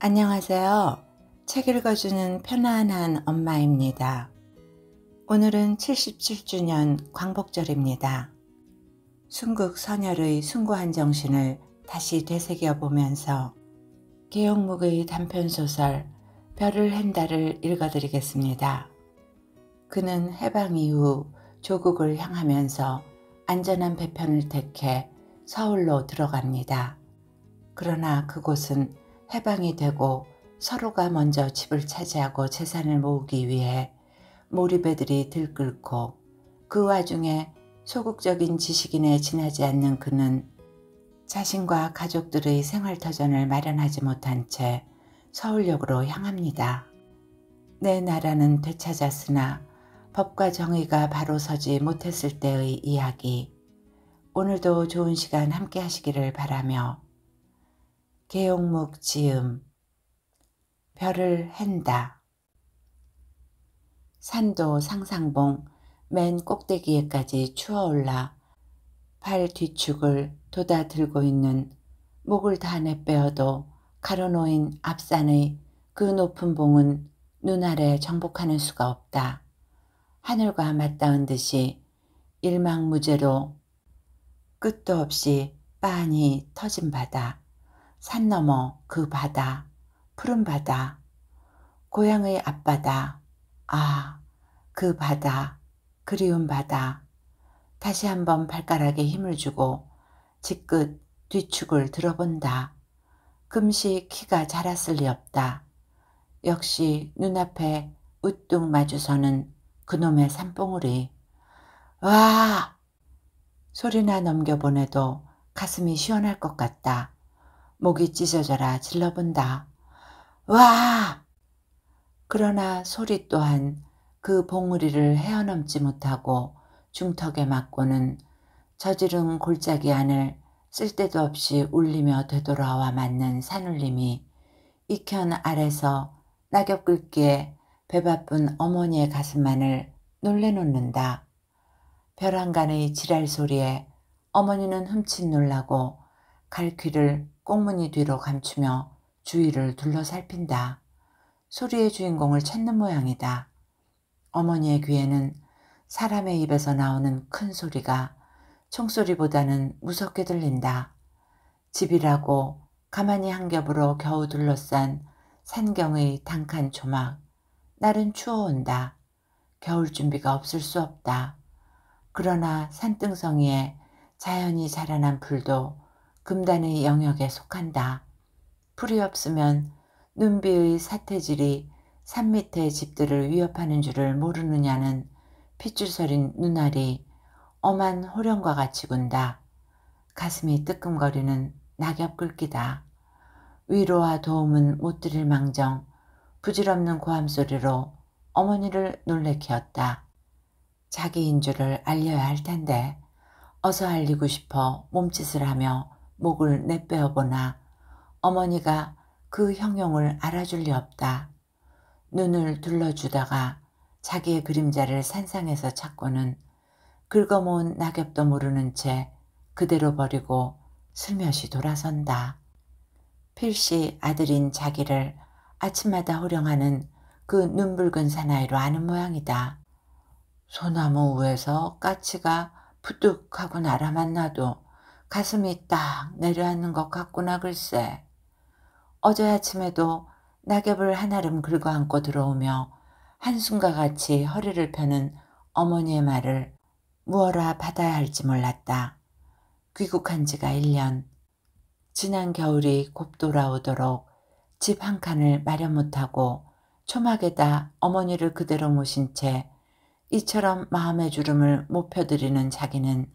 안녕하세요. 책 읽어주는 편안한 엄마입니다. 오늘은 77주년 광복절입니다. 순국 선열의 숭고한 정신을 다시 되새겨보면서 계용묵의 단편소설 별을 헨다를 읽어드리겠습니다. 그는 해방 이후 조국을 향하면서 안전한 배편을 택해 서울로 들어갑니다. 그러나 그곳은 해방이 되고 서로가 먼저 집을 차지하고 재산을 모으기 위해 몰입애들이 들끓고 그 와중에 소극적인 지식인에 지나지 않는 그는 자신과 가족들의 생활터전을 마련하지 못한 채 서울역으로 향합니다. 내 나라는 되찾았으나 법과 정의가 바로 서지 못했을 때의 이야기. 오늘도 좋은 시간 함께 하시기를 바라며 계용묵 지음 별을 헨다. 산도 상상봉 맨 꼭대기에까지 추어올라 발 뒤축을 돋아 들고 있는 목을 다 내빼어도 가로놓인 앞산의 그 높은 봉은 눈 아래 정복하는 수가 없다. 하늘과 맞닿은 듯이 일망무제로 끝도 없이 빤히 터진 바다. 산 너머 그 바다, 푸른 바다, 고향의 앞바다, 아, 그 바다, 그리운 바다. 다시 한번 발가락에 힘을 주고 지끝 뒤축을 들어본다. 금시 키가 자랐을 리 없다. 역시 눈앞에 우뚝 마주서는 그놈의 산봉우리. 와! 소리나 넘겨보내도 가슴이 시원할 것 같다. 목이 찢어져라 질러본다. 와! 그러나 소리 또한 그 봉우리를 헤어넘지 못하고 중턱에 맞고는 저지른 골짜기 안을 쓸데도 없이 울리며 되돌아와 맞는 산울림이 이켠 아래서 낙엽 긁기에 배바쁜 어머니의 가슴만을 놀래놓는다. 벼랑간의 지랄 소리에 어머니는 흠칫 놀라고 갈퀴를 꽁무니 뒤로 감추며 주위를 둘러살핀다. 소리의 주인공을 찾는 모양이다. 어머니의 귀에는 사람의 입에서 나오는 큰 소리가 총소리보다는 무섭게 들린다. 집이라고 가만히 한 겹으로 겨우 둘러싼 산경의 단칸 초막. 날은 추워온다. 겨울 준비가 없을 수 없다. 그러나 산등성이에 자연히 자라난 풀도 금단의 영역에 속한다. 풀이 없으면 눈비의 사태질이 산 밑의 집들을 위협하는 줄을 모르느냐는 핏줄서린 눈알이 엄한 호령과 같이 군다. 가슴이 뜨끔거리는 낙엽 긁기다. 위로와 도움은 못 드릴 망정 부질없는 고함소리로 어머니를 놀래키었다. 자기인 줄을 알려야 할 텐데 어서 알리고 싶어 몸짓을 하며 목을 내빼어보나 어머니가 그 형용을 알아줄 리 없다. 눈을 둘러주다가 자기의 그림자를 산상에서 찾고는 긁어모은 낙엽도 모르는 채 그대로 버리고 슬며시 돌아선다. 필시 아들인 자기를 아침마다 호령하는 그 눈붉은 사나이로 아는 모양이다. 소나무 위에서 까치가 부뚝하고 날아만 나도 가슴이 딱 내려앉는 것 같구나 글쎄. 어제 아침에도 낙엽을 한아름 긁어안고 들어오며 한숨과 같이 허리를 펴는 어머니의 말을 무어라 받아야 할지 몰랐다. 귀국한 지가 1년. 지난 겨울이 곱 돌아오도록 집 한 칸을 마련 못하고 초막에다 어머니를 그대로 모신 채 이처럼 마음의 주름을 못 펴드리는 자기는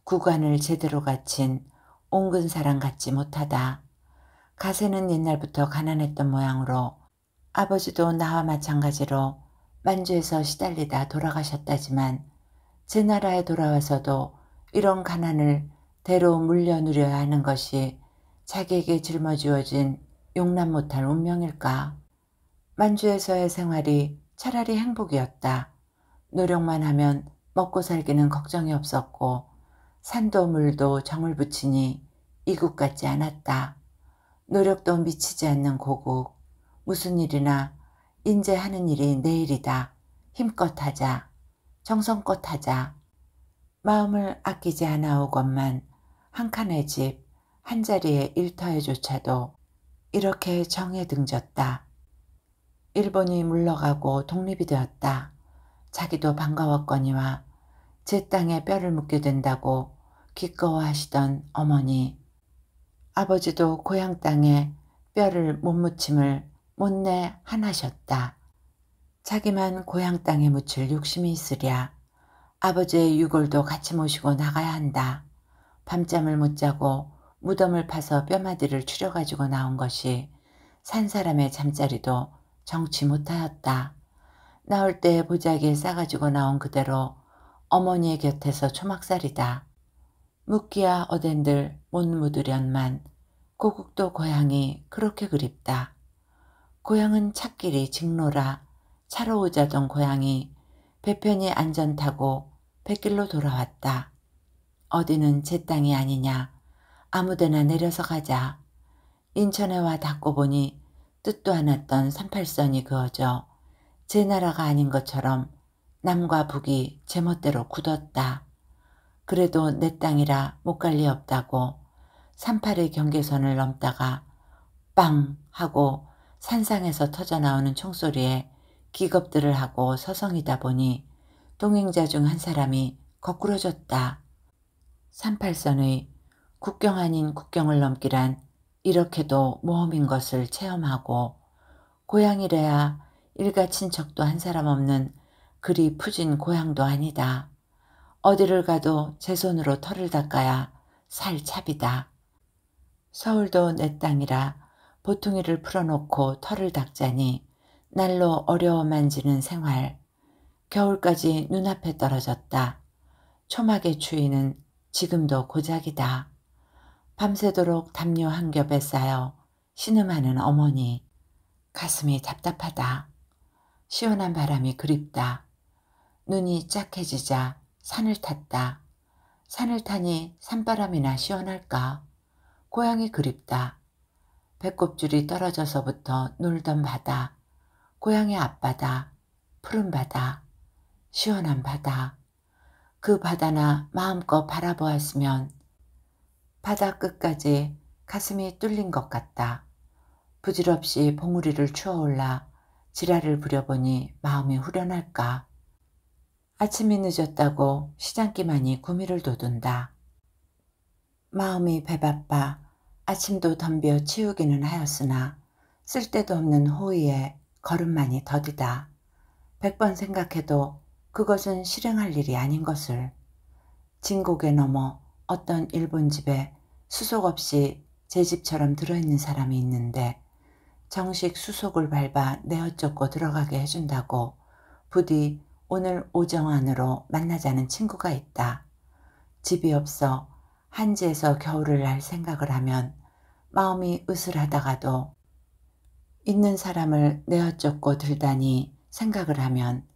구관을 제대로 갖춘 옹근 사람 같지 못하다. 가세는 옛날부터 가난했던 모양으로 아버지도 나와 마찬가지로 만주에서 시달리다 돌아가셨다지만 제 나라에 돌아와서도 이런 가난을 대로 물려 누려야 하는 것이 자기에게 짊어지어진 용납 못할 운명일까. 만주에서의 생활이 차라리 행복이었다. 노력만 하면 먹고 살기는 걱정이 없었고 산도 물도 정을 붙이니 이국 같지 않았다. 노력도 미치지 않는 고국. 무슨 일이나 인제 하는 일이 내일이다. 힘껏 하자. 정성껏 하자. 마음을 아끼지 않아오건만 한 칸의 집, 한 자리의 일터에조차도 이렇게 정에 등졌다. 일본이 물러가고 독립이 되었다. 자기도 반가웠거니와 제 땅에 뼈를 묻게 된다고 기꺼워하시던 어머니, 아버지도 고향 땅에 뼈를 못 묻힘을 못내 하나셨다. 자기만 고향 땅에 묻힐 욕심이 있으랴. 아버지의 유골도 같이 모시고 나가야 한다. 밤잠을 못 자고 무덤을 파서 뼈마디를 추려가지고 나온 것이 산 사람의 잠자리도 정치 못하였다. 나올 때 보자기에 싸가지고 나온 그대로 어머니의 곁에서 초막살이다. 묻기야 어댄들 못 묻으련만 고국도 고향이 그렇게 그립다. 고향은 찻길이 직로라. 차로 오자던 고향이 배편이 안전 타고 뱃길로 돌아왔다. 어디는 제 땅이 아니냐. 아무데나 내려서 가자. 인천에 와 닿고 보니 뜻도 않았던 38선이 그어져 제 나라가 아닌 것처럼 남과 북이 제멋대로 굳었다. 그래도 내 땅이라 못 갈 리 없다고 38의 경계선을 넘다가 빵 하고 산상에서 터져나오는 총소리에 기겁들을 하고 서성이다 보니 동행자 중 한 사람이 거꾸러졌다. 38선의 국경 아닌 국경을 넘기란 이렇게도 모험인 것을 체험하고 고향이래야 일가 친척도 한 사람 없는 그리 푸진 고향도 아니다. 어디를 가도 제 손으로 털을 닦아야 살 찹이다. 서울도 내 땅이라 보퉁이를 풀어놓고 털을 닦자니 날로 어려워만 지는 생활. 겨울까지 눈앞에 떨어졌다. 초막의 추위는 지금도 고작이다. 밤새도록 담요 한 겹에 쌓여 신음하는 어머니. 가슴이 답답하다. 시원한 바람이 그립다. 눈이 짝해지자 산을 탔다. 산을 타니 산바람이나 시원할까. 고향이 그립다. 배꼽줄이 떨어져서부터 놀던 바다. 고향의 앞바다. 푸른 바다. 시원한 바다. 그 바다나 마음껏 바라보았으면 바다 끝까지 가슴이 뚫린 것 같다. 부질없이 봉우리를 추어올라 지랄을 부려보니 마음이 후련할까. 아침이 늦었다고 시장기만이 구미를 돋운다. 마음이 배바빠 아침도 덤벼 치우기는 하였으나 쓸데도 없는 호의에 걸음만이 더디다. 100번 생각해도 그것은 실행할 일이 아닌 것을. 진곡에 넘어 어떤 일본 집에 수속 없이 제 집처럼 들어있는 사람이 있는데 정식 수속을 밟아 내어쫓고 들어가게 해준다고 부디 오늘 오정 안으로 만나자는 친구가 있다. 집이 없어 한지에서 겨울을 날 생각을 하면 마음이 으슬하다가도 있는 사람을 내어쫓고 들다니 생각을 하면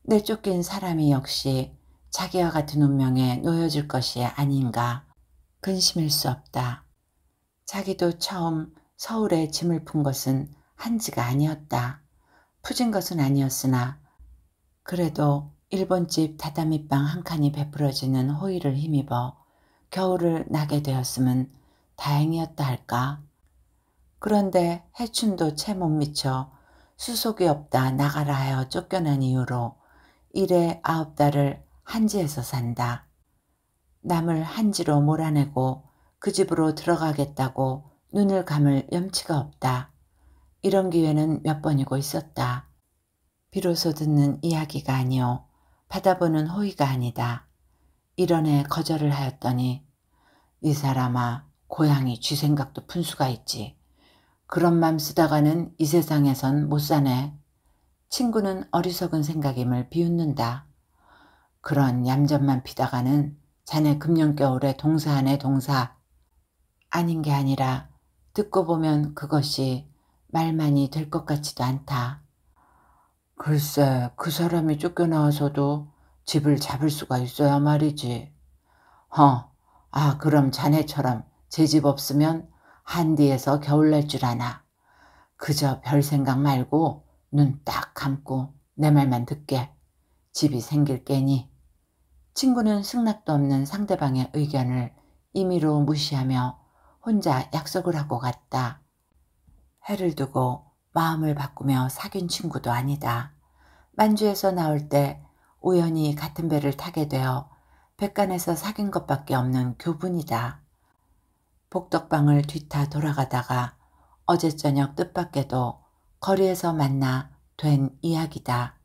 내쫓긴 사람이 역시 자기와 같은 운명에 놓여질 것이 아닌가 근심일 수 없다. 자기도 처음 서울에 짐을 푼 것은 한지가 아니었다. 푸진 것은 아니었으나 그래도 일본집 다다미방 한 칸이 베풀어지는 호의를 힘입어 겨울을 나게 되었으면 다행이었다 할까. 그런데 해춘도 채 못 미쳐 수속이 없다 나가라 하여 쫓겨난 이후로 일에 9달을 한지에서 산다. 남을 한지로 몰아내고 그 집으로 들어가겠다고 눈을 감을 염치가 없다. 이런 기회는 몇 번이고 있었다. 비로소 듣는 이야기가 아니오 받아보는 호의가 아니다. 이런에 거절을 하였더니 이 사람아 고향이 쥐 생각도 푼수가 있지. 그런 맘 쓰다가는 이 세상에선 못 사네. 친구는 어리석은 생각임을 비웃는다. 그런 얌전만 피다가는 자네 금년겨울에 동사하네 동사. 아닌 게 아니라 듣고 보면 그것이 말만이 될 것 같지도 않다. 글쎄 그 사람이 쫓겨나와서도 집을 잡을 수가 있어야 말이지. 그럼 자네처럼 제 집 없으면 한디에서 겨울 날 줄 아나. 그저 별 생각 말고 눈 딱 감고 내 말만 듣게. 집이 생길 게니. 친구는 승낙도 없는 상대방의 의견을 임의로 무시하며 혼자 약속을 하고 갔다. 해를 두고 마음을 바꾸며 사귄 친구도 아니다. 만주에서 나올 때 우연히 같은 배를 타게 되어 백간에서 사귄 것밖에 없는 교분이다. 복덕방을 뒤타 돌아가다가 어제 저녁 뜻밖에도 거리에서 만나 된 이야기다.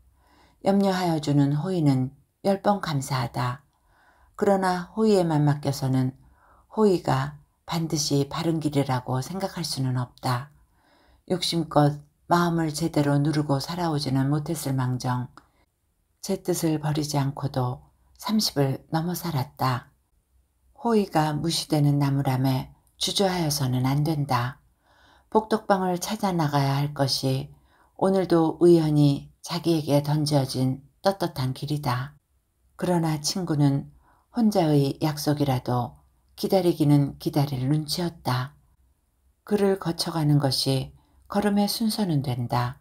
염려하여 주는 호의는 10번 감사하다. 그러나 호의에만 맡겨서는 호의가 반드시 바른 길이라고 생각할 수는 없다. 욕심껏 마음을 제대로 누르고 살아오지는 못했을 망정 제 뜻을 버리지 않고도 30을 넘어 살았다. 호의가 무시되는 나무람에 주저하여서는 안 된다. 복덕방을 찾아 나가야 할 것이 오늘도 우연히 자기에게 던져진 떳떳한 길이다. 그러나 친구는 혼자의 약속이라도 기다리기는 기다릴 눈치였다. 그를 거쳐가는 것이 걸음의 순서는 된다.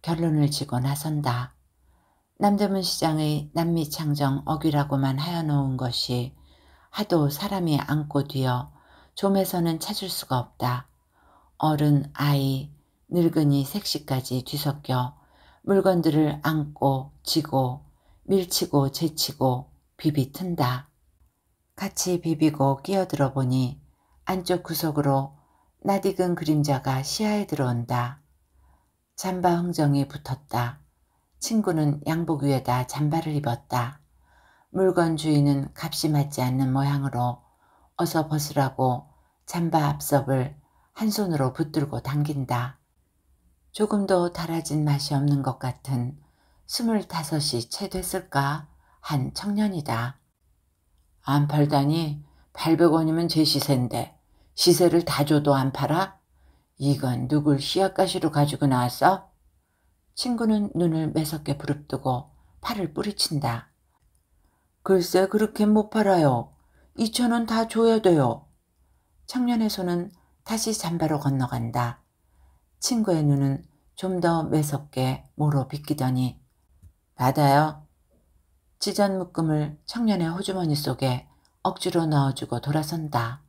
결론을 지고 나선다. 남대문 시장의 남미창정 어귀라고만 하여놓은 것이 하도 사람이 앉고 뒤어 좀에서는 찾을 수가 없다. 어른, 아이, 늙은이, 색시까지 뒤섞여 물건들을 안고 지고 밀치고 제치고 비비튼다. 같이 비비고 끼어들어 보니 안쪽 구석으로 낯익은 그림자가 시야에 들어온다. 잠바 흥정이 붙었다. 친구는 양복 위에다 잠바를 입었다. 물건 주인은 값이 맞지 않는 모양으로 어서 벗으라고 잠바 앞섭을 한 손으로 붙들고 당긴다. 조금도 달아진 맛이 없는 것 같은 25이 채 됐을까 한 청년이다. 안 팔다니 800원이면 제 시세인데 시세를 다 줘도 안 팔아? 이건 누굴 씨앗가시로 가지고 나왔어? 친구는 눈을 매섭게 부릅뜨고 팔을 뿌리친다. 글쎄 그렇게 못 팔아요. 2,000원 다 줘야 돼요. 청년의 손은 다시 잠바로 건너간다. 친구의 눈은 좀 더 매섭게 모로 비끼더니 받아요. 찢은 묶음을 청년의 호주머니 속에 억지로 넣어주고 돌아선다.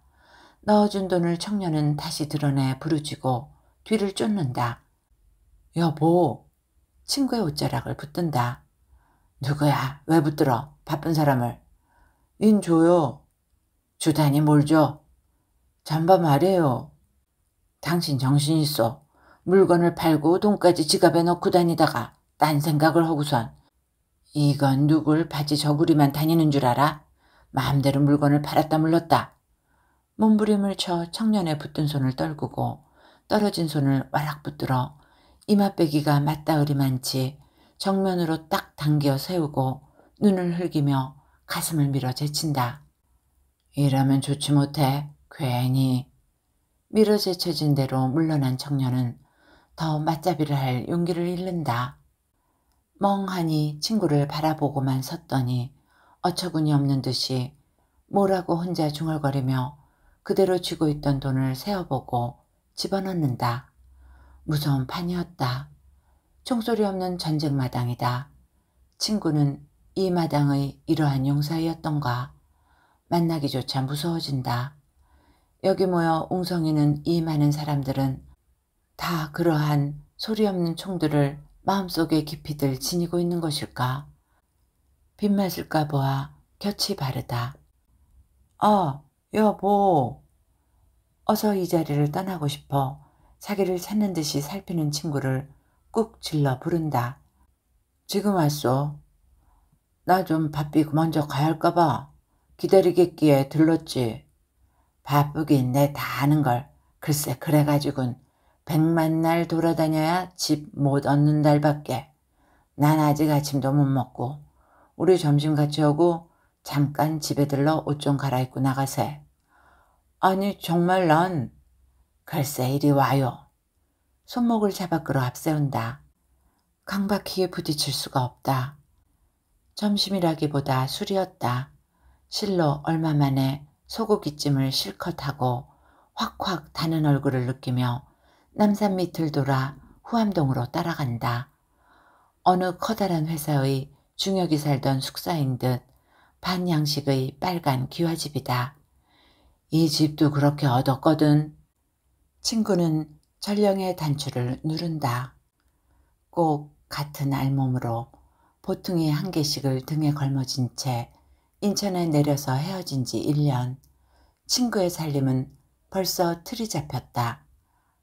넣어준 돈을 청년은 다시 드러내 부르짖고 뒤를 쫓는다. 여보. 친구의 옷자락을 붙든다. 누구야? 왜 붙들어? 바쁜 사람을. 인 줘요. 주다니 뭘 줘? 잠바 말이에요. 당신 정신 있어. 물건을 팔고 돈까지 지갑에 넣고 다니다가 딴 생각을 하고선 이건 누굴 바지 저고리만 다니는 줄 알아? 마음대로 물건을 팔았다 물렀다. 몸부림을 쳐 청년의 붙든 손을 떨구고 떨어진 손을 와락 붙들어 이마빼기가 맞다으리만치 정면으로 딱 당겨 세우고 눈을 흘기며 가슴을 밀어 제친다. 이러면 좋지 못해. 괜히. 밀어 제쳐진 대로 물러난 청년은 더 맞잡이를 할 용기를 잃는다. 멍하니 친구를 바라보고만 섰더니 어처구니 없는 듯이 뭐라고 혼자 중얼거리며 그대로 쥐고 있던 돈을 세어보고 집어넣는다. 무서운 판이었다. 총소리 없는 전쟁마당이다. 친구는 이 마당의 이러한 용사이였던가. 만나기조차 무서워진다. 여기 모여 웅성이는 이 많은 사람들은 다 그러한 소리 없는 총들을 마음속에 깊이들 지니고 있는 것일까? 빗맞을까 보아 곁이 바르다. 여보. 어서 이 자리를 떠나고 싶어 자기를 찾는 듯이 살피는 친구를 꾹 질러 부른다. 지금 왔어. 나 좀 바삐고 먼저 가야 할까 봐. 기다리겠기에 들렀지. 바쁘긴 내 다 아는걸. 글쎄 그래가지고는 100만 날 돌아다녀야 집 못 얻는 달밖에. 난 아직 아침도 못 먹고 우리 점심 같이 하고 잠깐 집에 들러 옷 좀 갈아입고 나가세. 아니 정말 난. 글쎄 이리 와요. 손목을 잡아 끌어 앞세운다. 강박히게 부딪힐 수가 없다. 점심이라기보다 술이었다. 실로 얼마 만에 소고기찜을 실컷 하고 확확 다는 얼굴을 느끼며 남산 밑을 돌아 후암동으로 따라간다. 어느 커다란 회사의 중역이 살던 숙사인 듯 반양식의 빨간 기와집이다. 이 집도 그렇게 얻었거든. 친구는 전령의 단추를 누른다. 꼭 같은 알몸으로 보퉁이 한 개씩을 등에 걸머쥔 채 인천에 내려서 헤어진 지 1년. 친구의 살림은 벌써 틀이 잡혔다.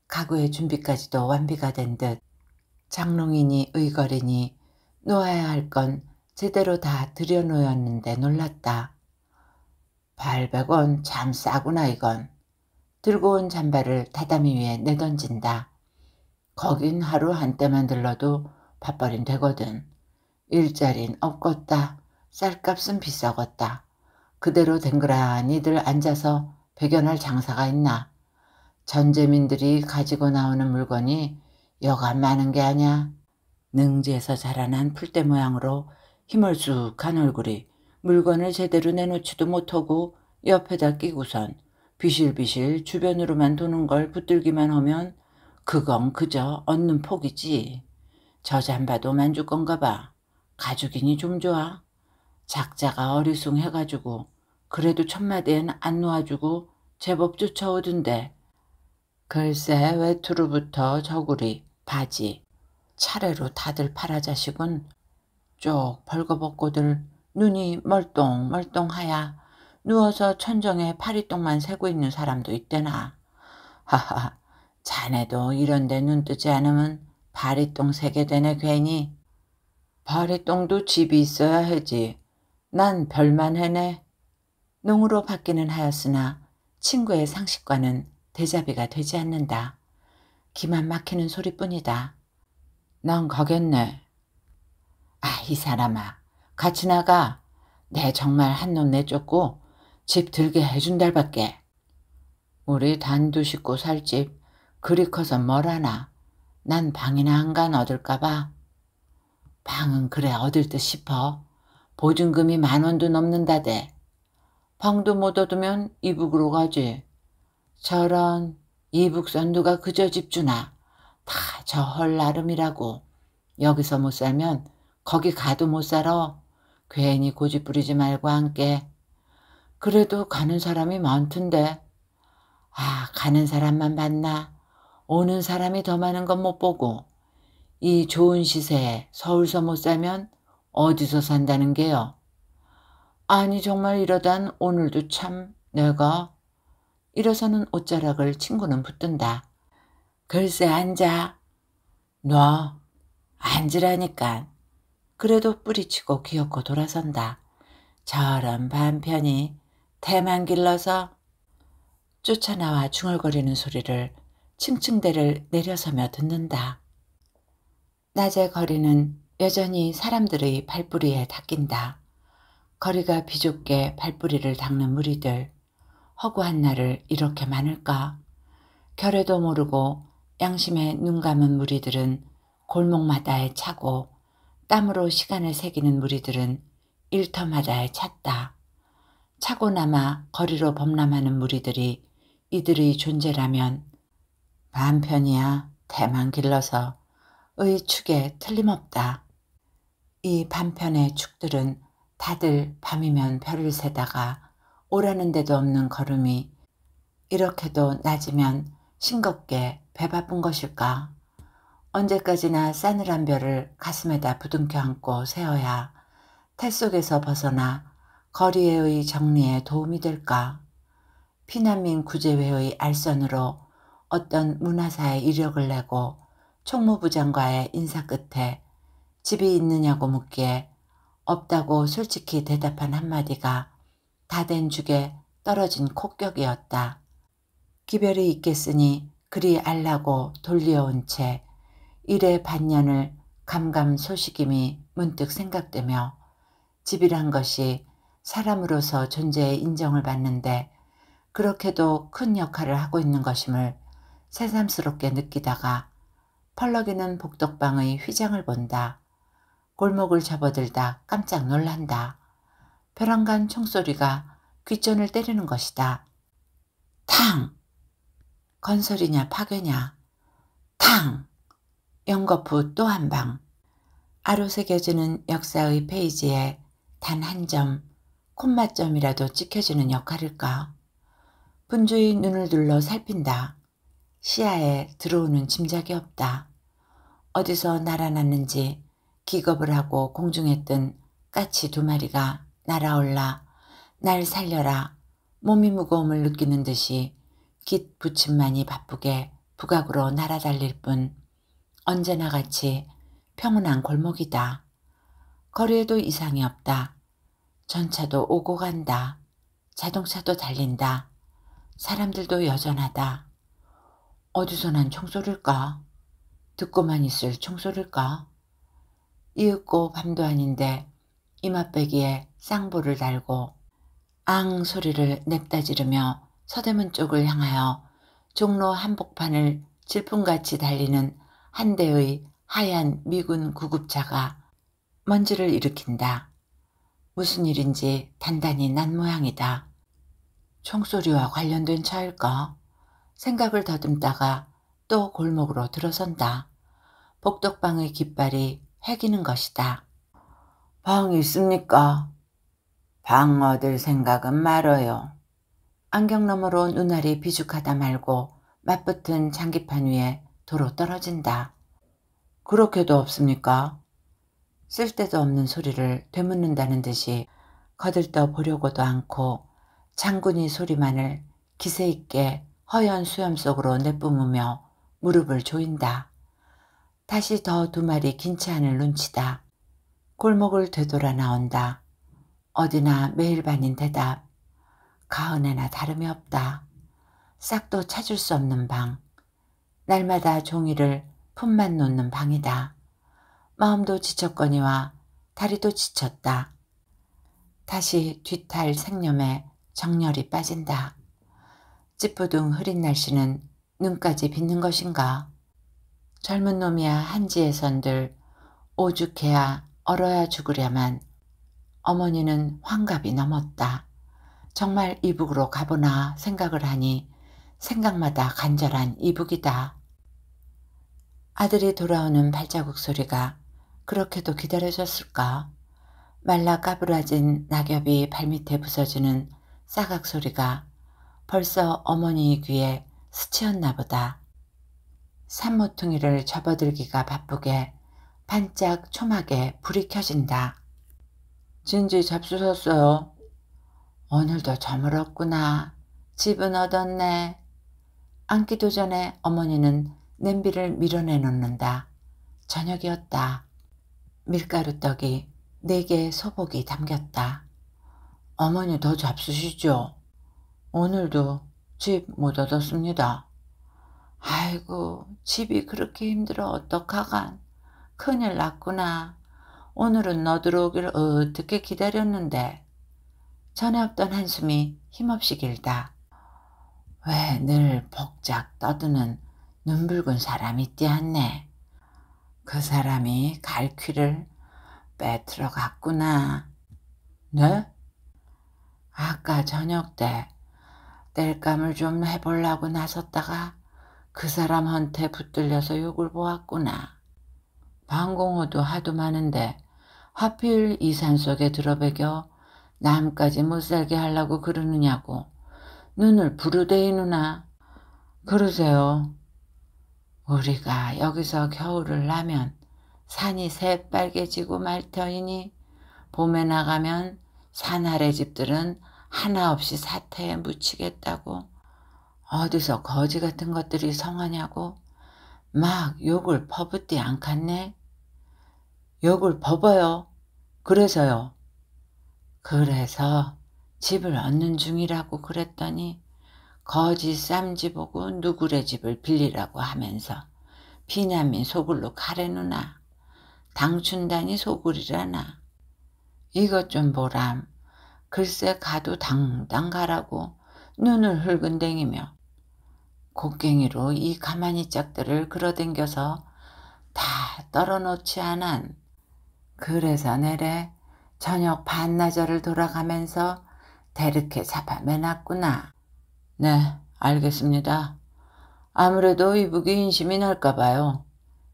가구의 준비까지도 완비가 된 듯 장롱이니 의거리니 놓아야 할 건 제대로 다 들여놓였는데 놀랐다. 800원 참 싸구나 이건. 들고 온 잠바를 다다미 위에 내던진다. 거긴 하루 한때만 들러도 밥벌인 되거든. 일자린 없겄다. 쌀값은 비싸겄다. 그대로 댕그라니들 앉아서 배견할 장사가 있나. 전재민들이 가지고 나오는 물건이 여간 많은 게 아냐. 능지에서 자라난 풀대 모양으로 희멀쑥한 얼굴이 물건을 제대로 내놓지도 못하고 옆에다 끼고선 비실비실 주변으로만 도는 걸 붙들기만 하면 그건 그저 얻는 폭이지. 저 잠바도 만주 건가 봐. 가죽이니 좀 좋아. 작자가 어리숭해가지고 그래도 첫마디엔 안 놓아주고 제법 쫓아오던데. 글쎄 외투로부터 저고리, 바지, 차례로 다들 파라자식은 쪽 벌거벗고들 눈이 멀똥멀똥하야 누워서 천정에 파리똥만 새고 있는 사람도 있대나. 하하, 자네도 이런데 눈 뜨지 않으면 파리똥 새게 되네 괜히. 파리똥도 집이 있어야 하지. 난 별만 해네. 농으로 받기는 하였으나 친구의 상식과는 대자비가 되지 않는다. 기만 막히는 소리뿐이다. 난 가겠네. 아, 이 사람아. 같이 나가. 내 정말 한놈 내쫓고 집 들게 해준달밖에. 우리 단두 식구 살 집 그리 커서 뭘 하나. 난 방이나 한간 얻을까봐. 방은 그래 얻을 듯 싶어. 보증금이 10,000원도 넘는다대. 방도 못 얻으면 이북으로 가지. 저런 이북선 누가 그저 집 주나. 다 저 헐 나름이라고. 여기서 못 살면 거기 가도 못 살아. 괜히 고집 부리지 말고 함께. 그래도 가는 사람이 많던데. 아, 가는 사람만 봤나. 오는 사람이 더 많은 건 못 보고. 이 좋은 시세에 서울서 못 살면 어디서 산다는 게요. 아니 정말 이러단 오늘도 참 내가. 일어서는 옷자락을 친구는 붙든다. 글쎄 앉아. 놔. 앉으라니까. 그래도 뿌리치고 기어코 돌아선다. 저런 반편이 대만 길러서. 쫓아나와 중얼거리는 소리를 층층대를 내려서며 듣는다. 낮의 거리는 여전히 사람들의 발뿌리에 닦인다. 거리가 비좁게 발뿌리를 닦는 무리들. 허구한 날을 이렇게 많을까. 결에도 모르고 양심에 눈 감은 무리들은 골목마다에 차고 땀으로 시간을 새기는 무리들은 일터마다에 찼다. 차고 남아 거리로 범람하는 무리들이 이들의 존재라면 반편이야 대만 길러서 의 축에 틀림없다. 이 반편의 축들은 다들 밤이면 별을 세다가 오라는 데도 없는 걸음이 이렇게도 낮이면 싱겁게 배 바쁜 것일까. 언제까지나 싸늘한 별을 가슴에다 부둥켜 안고 세어야 태 속에서 벗어나 거리의 정리에 도움이 될까. 피난민 구제회의 알선으로 어떤 문화사에 이력을 내고 총무부장과의 인사 끝에 집이 있느냐고 묻기에 없다고 솔직히 대답한 한마디가 다 된 죽에 떨어진 콧격이었다. 기별이 있겠으니 그리 알라고 돌려온 채 일의 반년을 감감소식임이 문득 생각되며 집이란 것이 사람으로서 존재의 인정을 받는데 그렇게도 큰 역할을 하고 있는 것임을 새삼스럽게 느끼다가 펄럭이는 복덕방의 휘장을 본다. 골목을 접어들다 깜짝 놀란다. 벼랑간 총소리가 귓전을 때리는 것이다. 탕! 건설이냐 파괴냐. 탕! 연거푸 또 한 방. 아로새겨지는 역사의 페이지에 단 한 점, 콤마점이라도 찍혀지는 역할일까? 분주히 눈을 둘러 살핀다. 시야에 들어오는 짐작이 없다. 어디서 날아났는지 기겁을 하고 공중에 뜬 까치 2마리가 날아올라 날 살려라 몸이 무거움을 느끼는 듯이 깃 부침만이 바쁘게 부각으로 날아달릴 뿐 언제나 같이 평온한 골목이다. 거리에도 이상이 없다. 전차도 오고 간다. 자동차도 달린다. 사람들도 여전하다. 어디서 난 총소리일까? 듣고만 있을 총소리일까? 이윽고 밤도 아닌데 이맛배기에 쌍볼을 달고 앙 소리를 냅다 지르며 서대문 쪽을 향하여 종로 한복판을 질풍같이 달리는 한 대의 하얀 미군 구급차가 먼지를 일으킨다. 무슨 일인지 단단히 난 모양이다. 총소리와 관련된 차일까? 생각을 더듬다가 또 골목으로 들어선다. 복덕방의 깃발이 회기는 것이다. 방 있습니까? 방 얻을 생각은 말어요. 안경 너머로 눈알이 비죽하다 말고 맞붙은 장기판 위에 도로 떨어진다. 그렇게도 없습니까? 쓸데도 없는 소리를 되묻는다는 듯이 거들떠 보려고도 않고 장군이 소리만을 기세 있게 허연 수염 속으로 내뿜으며 무릎을 조인다. 다시 더 2마리 긴치 않을 눈치다. 골목을 되돌아 나온다. 어디나 매일반인 대답. 가은에나 다름이 없다. 싹도 찾을 수 없는 방. 날마다 종이를 품만 놓는 방이다. 마음도 지쳤거니와 다리도 지쳤다. 다시 뒤탈 생념에 정열이 빠진다. 찌뿌둥 흐린 날씨는 눈까지 빚는 것인가? 젊은 놈이야 한지에선들 오죽해야 얼어야 죽으랴만 어머니는 환갑이 넘었다. 정말 이북으로 가보나 생각을 하니 생각마다 간절한 이북이다. 아들이 돌아오는 발자국 소리가 그렇게도 기다려졌을까? 말라 까부라진 낙엽이 발밑에 부서지는 싸각 소리가 벌써 어머니 귀에 스치었나 보다. 산모퉁이를 접어들기가 바쁘게 반짝 초막에 불이 켜진다. 진지 잡수셨어요? 오늘도 저물었구나. 집은 얻었네. 앉기도 전에 어머니는 냄비를 밀어내 놓는다. 저녁이었다. 밀가루떡이 4개의 소복이 담겼다. 어머니 더 잡수시죠? 오늘도 집 못 얻었습니다. 아이고 집이 그렇게 힘들어 어떡하간. 큰일 났구나. 오늘은 너 들어오길 어떻게 기다렸는데. 전에 없던 한숨이 힘없이 길다. 왜 늘 복작 떠드는 눈붉은 사람이 있디 않네. 그 사람이 갈퀴를 빼들어 갔구나. 네? 아까 저녁 때 땔감을 좀 해보려고 나섰다가 그 사람한테 붙들려서 욕을 보았구나. 방공호도 하도 많은데 하필 이 산속에 들어배겨 남까지 못살게 하려고 그러느냐고. 눈을 부르대이누나. 그러세요. 우리가 여기서 겨울을 나면 산이 새빨개지고 말 터이니 봄에 나가면 산 아래 집들은 하나 없이 사태에 묻히겠다고. 어디서 거지 같은 것들이 성하냐고 막 욕을 퍼붓디 않겠네. 욕을 퍼봐요. 그래서요. 그래서 집을 얻는 중이라고 그랬더니 거지 쌈지 보고 누구네 집을 빌리라고 하면서 비난민 소굴로 가래누나. 당춘다니 소굴이라나. 이것 좀 보람. 글쎄 가도 당당 가라고 눈을 흘근댕이며 곡괭이로 이 가만히 짝들을 끌어당겨서 다 떨어놓지 않은. 그래서 내래 저녁 반나절을 돌아가면서 대르게 잡아매놨구나. 네, 알겠습니다. 아무래도 이북이 인심이 날까 봐요.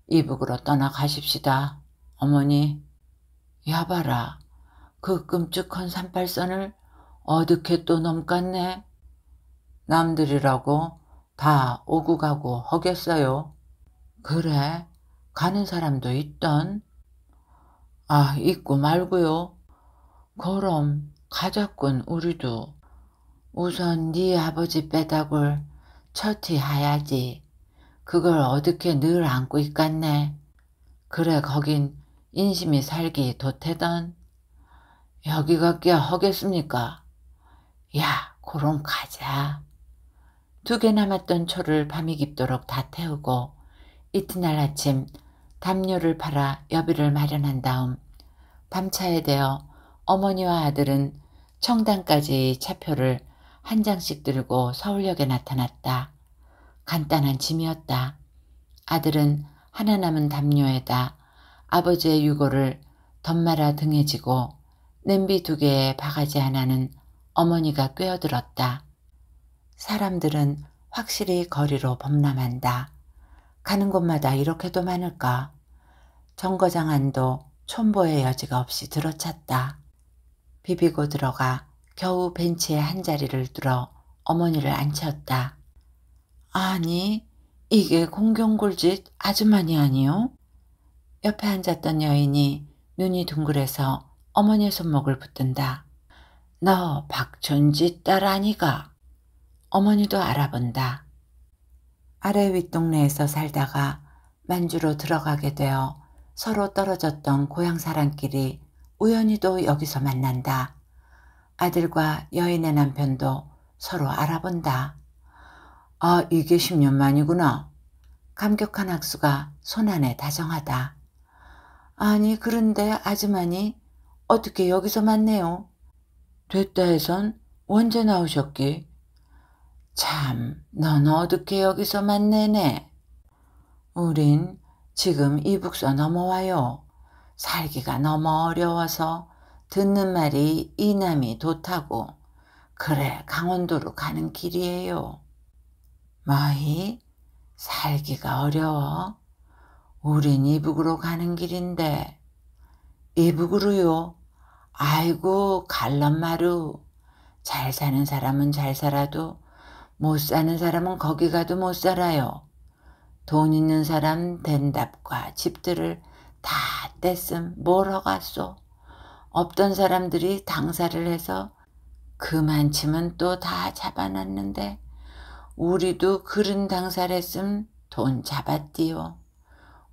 이북으로 떠나가십시다. 어머니. 야봐라. 그 끔찍한 38선을 어떻게 또 넘갔네. 남들이라고 다 오고 가고 허겠어요. 그래, 가는 사람도 있던. 아, 있고 말고요. 그럼 가자꾼 우리도. 우선 네 아버지 빼닥을 처티 하야지. 그걸 어떻게 늘 안고 있겠네. 그래, 거긴 인심이 살기 돋해던. 여기가 꽤 허겠습니까? 야, 그럼 가자. 2개 남았던 초를 밤이 깊도록 다 태우고 이튿날 아침 담요를 팔아 여비를 마련한 다음 밤차에 대어 어머니와 아들은 청담까지 차표를 한 장씩 들고 서울역에 나타났다. 간단한 짐이었다. 아들은 하나 남은 담요에다 아버지의 유고를 덧말아 등에 지고 냄비 2개에 바가지 하나는 어머니가 꿰어들었다. 사람들은 확실히 거리로 범람한다. 가는 곳마다 이렇게도 많을까? 정거장 안도 촌보의 여지가 없이 들어찼다. 비비고 들어가 겨우 벤치에 한 자리를 뚫어 어머니를 앉혔다. 아니, 이게 공경골짓 아주머니 아니요? 옆에 앉았던 여인이 눈이 둥그래서 어머니의 손목을 붙든다. 너 박촌지 딸 아니가? 어머니도 알아본다. 아래 윗동네에서 살다가 만주로 들어가게 되어 서로 떨어졌던 고향 사람끼리 우연히도 여기서 만난다. 아들과 여인의 남편도 서로 알아본다. 아, 이게 10년 만이구나. 감격한 학수가 손안에 다정하다. 아니, 그런데 아주머니 어떻게 여기서 만네요? 됐다 해선 언제 나오셨기? 참, 넌 어떻게 여기서 만내네? 우린 지금 이북서 넘어와요. 살기가 너무 어려워서 듣는 말이 이남이 좋다고. 그래, 강원도로 가는 길이에요. 뭐이? 살기가 어려워? 우린 이북으로 가는 길인데. 이북으로요? 아이고, 갈런마루. 잘 사는 사람은 잘 살아도 못 사는 사람은 거기 가도 못 살아요. 돈 있는 사람 된답과 집들을 다 뗐음 뭘 허갔소. 없던 사람들이 당사를 해서 그만치면 또 다 잡아놨는데 우리도 그런 당사를 했음 돈 잡았디요.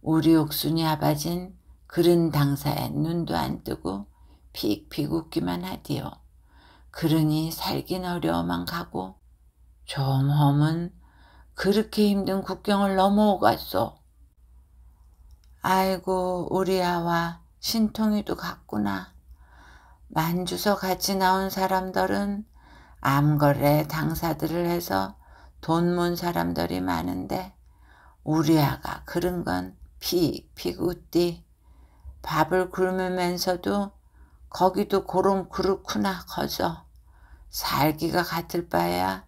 우리 옥순이 아바진 그런 당사에 눈도 안 뜨고 픽픽 웃기만 하디요. 그러니 살긴 어려워만 가고 좀 험은 그렇게 힘든 국경을 넘어오갔소. 아이고, 우리 아와 신통이도 갔구나. 만주서 같이 나온 사람들은 암거래 당사들을 해서 돈 문 사람들이 많은데 우리 아가 그런 건 픽픽 웃디. 밥을 굶으면서도 거기도 고름 그렇구나 커서 살기가 같을 바야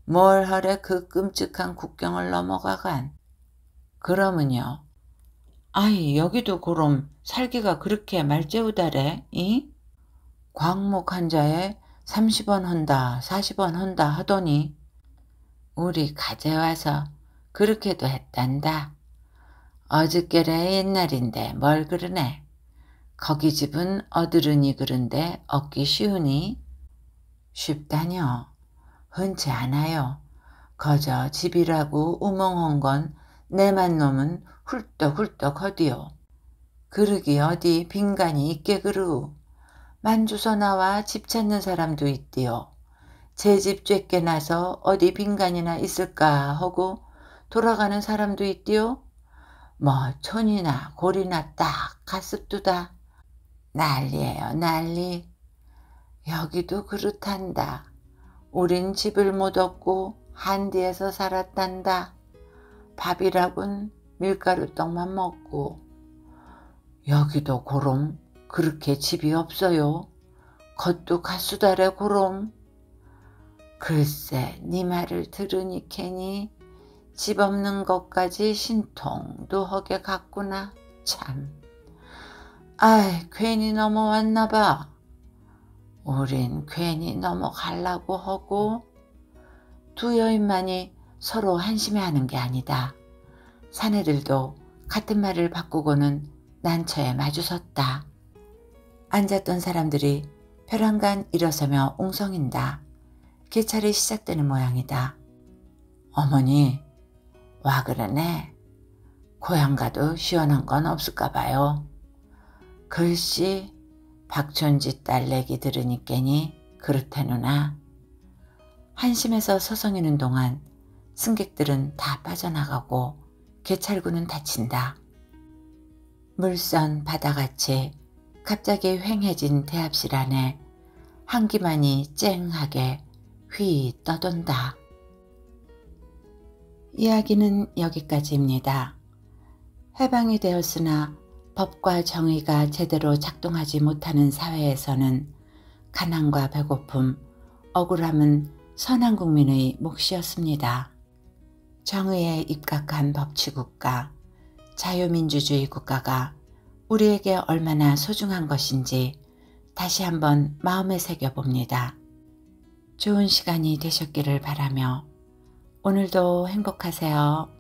뭘 하래 그 끔찍한 국경을 넘어가간. 그러면요. 아이, 여기도 그럼 살기가 그렇게 말재우다래, 이? 광목 한자에 30원 헌다 40원 헌다 하더니 우리 가져와서 그렇게도 했단다. 어저께래 옛날인데 뭘 그러네. 거기 집은 어드르니 그런데 얻기 쉬우니? 쉽다뇨. 흔치 않아요. 거저 집이라고 우멍한 건 내만 놈은 훌떡훌떡 허디요. 그러기 어디 빈간이 있게 그루. 만주서 나와 집 찾는 사람도 있디요. 제 집 쬐게 나서 어디 빈간이나 있을까 하고 돌아가는 사람도 있디요. 뭐 촌이나 골이나 딱 가습두다. 난리예요, 난리. 여기도 그렇단다. 우린 집을 못 얻고 한디에서 살았단다. 밥이라곤 밀가루떡만 먹고. 여기도 고럼 그렇게 집이 없어요. 겉도 가수다래 고럼. 글쎄 네 말을 들으니 캐니 집 없는 것까지 신통도 하게 갔구나. 참. 아이, 괜히 넘어왔나 봐. 우린 괜히 넘어가려고 하고 두 여인만이 서로 한심해하는 게 아니다. 사내들도 같은 말을 바꾸고는 난처에 마주섰다. 앉았던 사람들이 벼랑간 일어서며 웅성인다. 개찰이 시작되는 모양이다. 어머니, 와 그러네. 고향 가도 시원한 건 없을까 봐요. 글씨 박촌지 딸내기 들으니께니 그렇다누나. 한심해서 서성이는 동안 승객들은 다 빠져나가고 개찰구는 닫힌다. 물선 바다같이 갑자기 휑해진 대합실 안에 한기만이 쨍하게 휘 떠돈다. 이야기는 여기까지입니다. 해방이 되었으나 법과 정의가 제대로 작동하지 못하는 사회에서는 가난과 배고픔, 억울함은 선한 국민의 몫이었습니다. 정의에 입각한 법치국가, 자유민주주의 국가가 우리에게 얼마나 소중한 것인지 다시 한번 마음에 새겨봅니다. 좋은 시간이 되셨기를 바라며 오늘도 행복하세요.